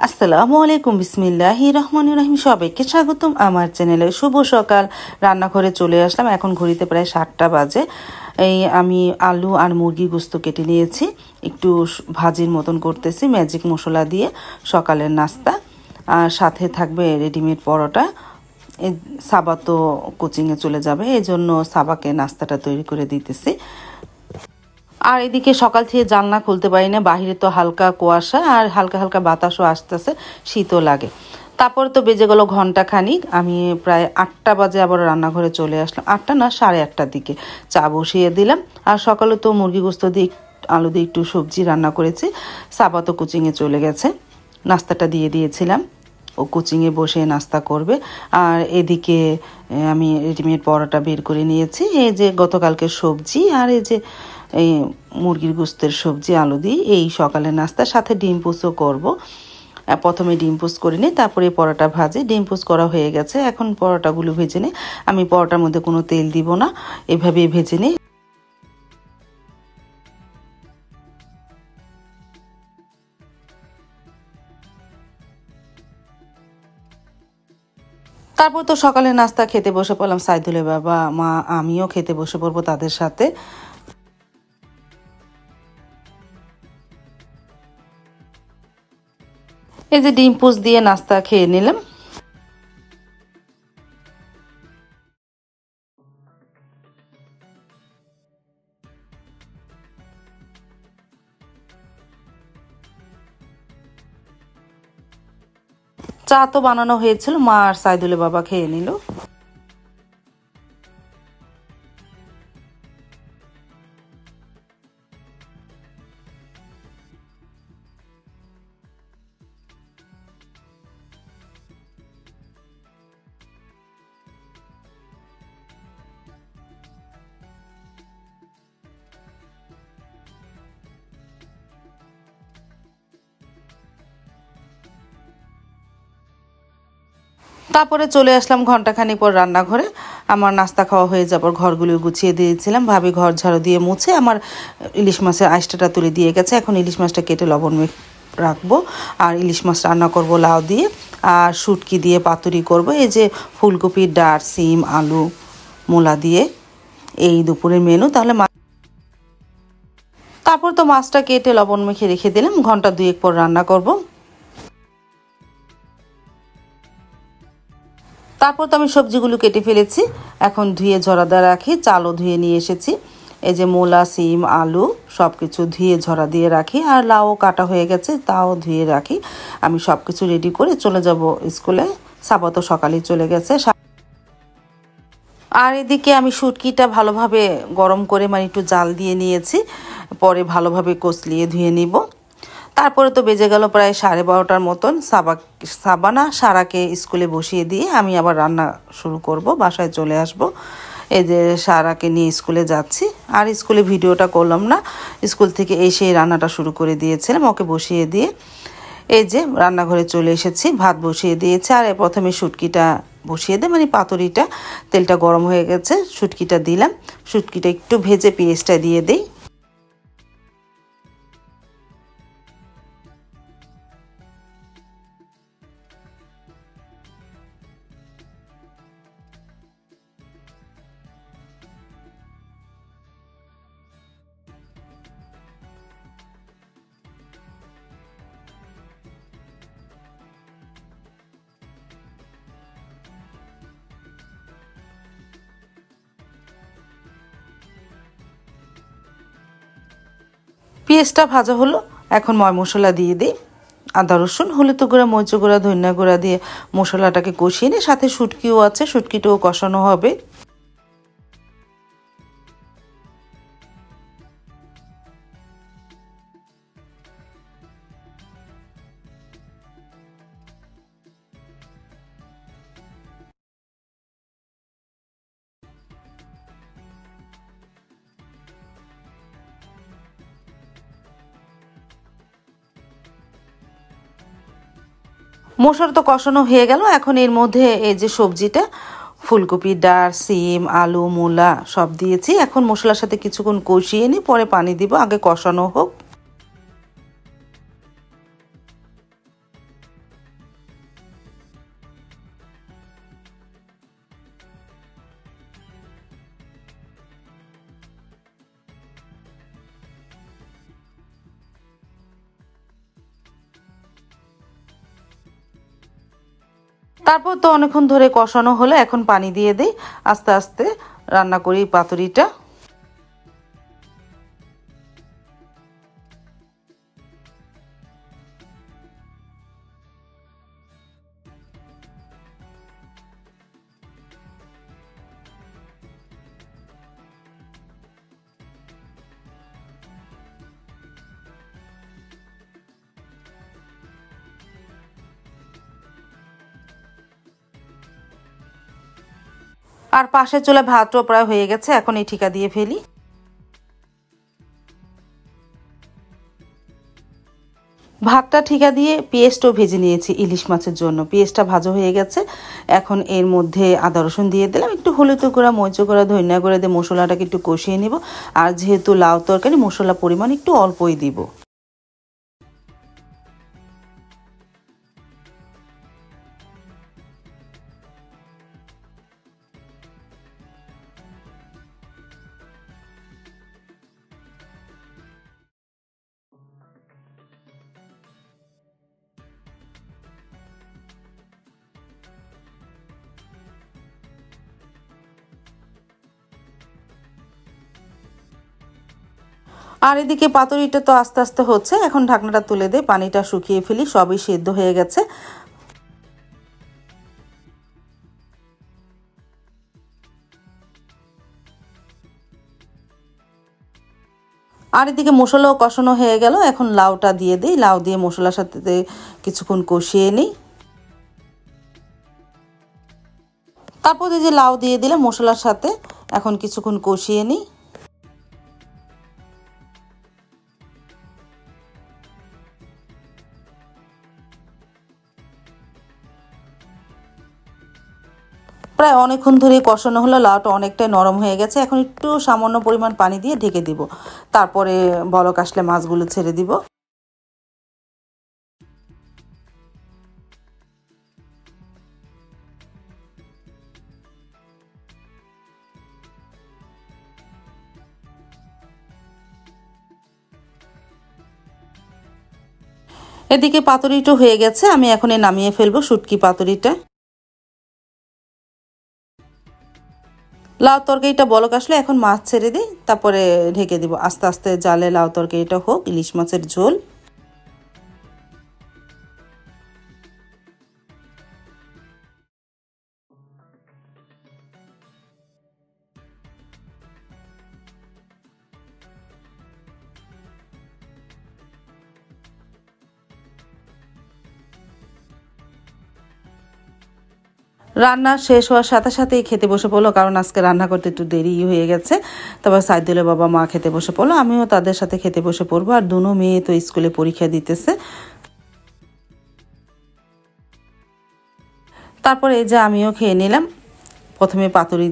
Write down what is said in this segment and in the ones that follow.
আসসালামু আলাইকুম, বিসমিল্লাহির রহমানির রহিম। সবাইকে স্বাগতম আমার চ্যানেলে। শুভ সকাল। রান্নাঘরে চলে আসলাম, এখন ঘড়িতে প্রায় 7টা বাজে। আমি আলু আর মুরগি গোস্ত কেটে নিয়েছি, একটু ভাজির মতন করতেছি ম্যাজিক মশলা দিয়ে। সকালের নাস্তা, আর সাথে থাকবে রেডিমেড পরোটা। সাবা তো কোচিংয়ে চলে যাবে, এই জন্য সাবাকে নাস্তাটা তৈরি করে দিতেছি। আর এদিকে সকাল থেকে জানলা খুলতে পারি না, বাহিরে তো হালকা কুয়াশা আর হালকা হালকা বাতাসও আসতেছে, শীতও লাগে। তারপরে তো বেজে গেল ঘন্টাখানিক। আমি প্রায় 8টা বাজে আবার রান্নাঘরে চলে আসলাম। 8টা না, 8:30টার দিকে চা বসিয়ে দিলাম। আর সকালে তো মুরগি গোস্ত দিয়ে আলু দিয়ে একটু সবজি রান্না করেছি। সাবা তো কোচিংয়ে চলে গেছে, নাস্তাটা দিয়ে দিয়েছিলাম, ও কোচিংয়ে বসে নাস্তা করবে। আর এদিকে আমি রেডিমেড পরোটা বের করে নিয়েছি, এই যে গতকালকের সবজি আর এই যে এই মুরগির গোস্তের সবজি আলু দিয়ে এই সকালের নাস্তার সাথে ডিম পোস্টও করবো। প্রথমে ডিম পোস্ট করে নিই, তারপরে পরোটা ভাজি। ডিম পোস্ট করা হয়ে গেছে, এখন পরোটাগুলো ভেজে নিই। আমি পরোটার মধ্যে কোনো তেল দিব না, এভাবেই ভেজে নিই। তারপর তো সকালে নাস্তা খেতে বসে পড়লাম। সাইদুলের বাবা, মা, আমিও খেতে বসে পড়বো তাদের সাথে। এই যে ডিম পোস্ট দিয়ে নাস্তা খেয়ে নিলাম। চা তো বানানো হয়েছিল, মা আর সাইদুলের বাবা খেয়ে নিল। তারপরে চলে আসলাম ঘন্টাখানিক পর রান্নাঘরে। আমার নাস্তা খাওয়া হয়ে যাবার ঘরগুলো গুছিয়ে দিয়েছিলাম। ভাবি ঘর ঝাড়ু দিয়ে মুছে আমার ইলিশ মাছের আইসটাটা তুলে দিয়ে গেছে। এখন ইলিশ মাছটা কেটে লবণ রাখবো, আর ইলিশ মাছ রান্না করব লাউ দিয়ে, আর শুটকি দিয়ে পাতুরি করব। এই যে ফুলকপির ডাঁট, সিম, আলু, মূলা দিয়ে এই দুপুরের মেনু। তাহলে তারপর তো মাছটা কেটে লবণ মেখে রেখে দিলাম, ঘন্টা 2 পর রান্না করব। তারপর তো আমি সবজিগুলো কেটে ফেলেছি, এখন ধুয়ে ঝরা রাখি। চালও ধুয়ে নিয়ে এসেছি। এই যে মূলা, সিম, আলু সব কিছু ধুয়ে ঝরা দিয়ে রাখি, আর লাউ কাটা হয়ে গেছে, তাও ধুয়ে রাখি। আমি সব কিছু রেডি করে চলে যাব স্কুলে। সাবা তো সকালেই চলে গেছে। আর এদিকে আমি শুটকিটা ভালোভাবে গরম করে একটু জাল দিয়ে নিয়েছি, পরে ভালোভাবে কষলিয়ে ধুয়ে নিব। তারপরে তো বেজে গেল প্রায় 12:30টার মতন। সাবানা সারাকে স্কুলে বসিয়ে দিয়ে আমি আবার রান্না শুরু করব, বাসায় চলে আসব। এই যে সারাকে নিয়ে স্কুলে যাচ্ছি, আর স্কুলে ভিডিওটা করলাম না, স্কুল থেকে এসে রান্নাটা শুরু করে দিয়েছিলাম ওকে বসিয়ে দিয়ে। এই যে রান্নাঘরে চলে এসেছি, ভাত বসিয়ে দিয়েছি। আর প্রথমে শুটকিটা বসিয়ে দিয়ে পাতুরিটা, তেলটা গরম হয়ে গেছে, শুটকিটা দিলাম। শুটকিটা একটু ভেজে পেঁয়াজটা দিয়ে দিই। পেঁয়াজটা ভাজা হলো, এখন ময় মশলা দিয়ে দিই। আদা, রসুন, হলুদ গুঁড়া, মরিচ গুঁড়া, ধনিয়া গুঁড়া দিয়ে মশলাটাকে কষিয়ে নিই। সাথে শুটকিও আছে, শুটকিটাও কষানো হবে। মশলা তো কষানো হয়ে গেল, এখন এর মধ্যে এই যে সবজিটা, ফুলকপি, ডাঁট, সিম, আলু, মূলা সব দিয়েছি। এখন মশলার সাথে কিছুক্ষণ কষিয়ে নিই, পরে পানি দিব, আগে কষানো হোক। তারপর তো অনেকক্ষণ ধরে কষানো হলে এখন পানি দিয়ে দিই, আস্তে আস্তে রান্না করি পাতুরিটা। আর পাশের চুলা ভাতও প্রায় হয়ে গেছে, এখন এই ঠিকা দিয়ে ফেলি। ভাতটা ঠিকা দিয়ে পেঁয়াজটাও ভেজে নিয়েছি ইলিশ মাছের জন্য। পেঁয়াজটা ভাজা হয়ে গেছে, এখন এর মধ্যে আদা রসুন দিয়ে দিলাম, একটু হলুদ গুঁড়া, মরিচ গুঁড়া, ধনিয়া গুঁড়া দিয়ে মশলাটাকে একটু কষিয়ে নেব। আর যেহেতু লাউ তরকারি, মশলা পরিমাণ একটু অল্পই দিব। আর এদিকে পাতুরিটা তো আস্তে আস্তে হচ্ছে, এখন ঢাকনাটা তুলে দিয়ে পানিটা শুকিয়ে ফেলি, সবই সেদ্ধ হয়ে গেছে। আর এদিকে মশলাও কষানো হয়ে গেল, এখন লাউটা দিয়ে দিই। লাউ দিয়ে মশলার সাথে কিছুক্ষণ কষিয়ে নিই। তারপর এই যে লাউ দিয়ে দিলে মশলার সাথে এখন কিছুক্ষণ কষিয়ে নিই। প্রায় অনেকক্ষণ ধরে কষানো হলো, লাউটা অনেকটাই নরম হয়ে গেছে। এখন একটু সামান্য পরিমাণ পানি দিয়ে ঢেকে দিব, তারপরে বলক আসলে মাছগুলো ছেড়ে দিব। এদিকে পাতুরিটা হয়ে গেছে, আমি এখন নামিয়ে ফেলবো শুটকি পাতুরিটা। লাউ তরকারিটা বলক আসলে এখন মাছ ছেড়ে দিই, তারপরে ঢেকে দিব। আস্তে আস্তে জালে লাউ তরকারিটা হোক, ইলিশ মাছের ঝোল। রান্না শেষ হওয়ার সাথে সাথেই খেতে বসে পড়লো, কারণ আজকে রান্না করতে একটু দেরি হয়ে গেছে। তারপর সাইদুলের বাবা মা খেতে বসে পড়লো, আমিও তাদের সাথে খেতে বসে পড়বো। আর দুনো মেয়ে তো স্কুলে পরীক্ষা দিতেছে। তারপর এই যে আমিও খেয়ে নিলাম। প্রথমে পাতুরি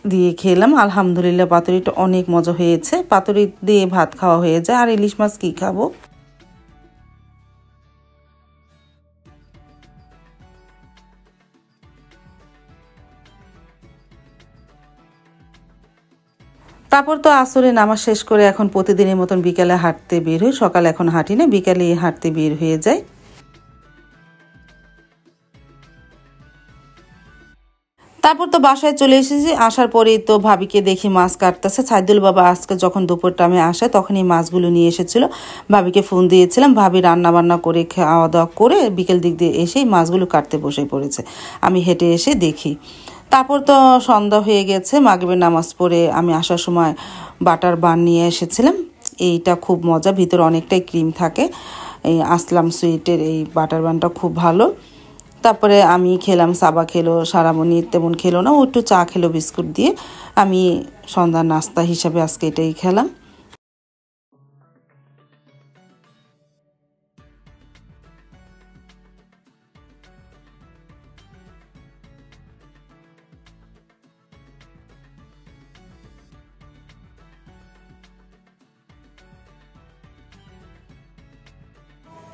দিয়ে খেলাম, আলহামদুলিল্লাহ পাতুরিটা অনেক মজা হয়েছে। পাতুরি দিয়ে ভাত খাওয়া হয়ে যায়, আর ইলিশ মাছ কী খাবো। তারপর তো আসরে নামাজ শেষ করে এখন প্রতিদিনের মতন বিকালে হাঁটতে বের হই। সকালে এখন হাঁটি না, বিকালে হাঁটতে বের হয়ে যায়। তারপর তো বাসায় চলে এসেছি, আসার পরেই তো ভাবিকে দেখি মাছ কাটতেছে। সাইদুল বাবা আজকে যখন দুপুর টাইমে আসে তখনই মাছগুলো নিয়ে এসেছিল। ভাবিকে ফোন দিয়েছিলাম, ভাবি রান্না বান্না করে খাওয়া দাওয়া করে বিকেল দিক দিয়ে এসেই মাছগুলো কাটতে বসে পড়েছে। আমি হেঁটে এসে দেখি। তারপর তো সন্ধ্যা হয়ে গেছে, মাগরিবের নামাজ পড়ে আমি আসার সময় বাটার বান নিয়ে এসেছিলাম। এইটা খুব মজা, ভিতরে অনেকটাই ক্রিম থাকে। এই আসলাম সুইটের এই বাটার বানটা খুব ভালো। তারপরে আমি খেলাম, সাবা খেলো, সারামণি তেমন খেলো না, ও একটু চা খেলো বিস্কুট দিয়ে। আমি সন্ধ্যার নাস্তা হিসাবে আজকে এটাই খেলাম।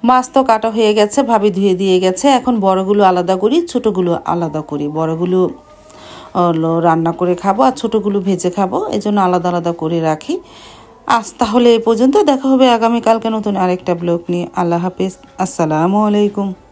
মাছ তো কাটা হয়ে গেছে, ভাবি ধুয়ে দিয়ে গেছে। এখন বড়গুলো আলাদা করি, ছোটোগুলো আলাদা করি। বড়গুলো হলো রান্না করে খাবো, আর ছোটোগুলো ভেজে খাবো, এই জন্য আলাদা আলাদা করে রাখি। আজ তাহলে এই পর্যন্ত, দেখা হবে আগামীকালকে নতুন আরেকটা ব্লগ নিয়ে। আল্লাহ হাফেজ, আসসালামু আলাইকুম।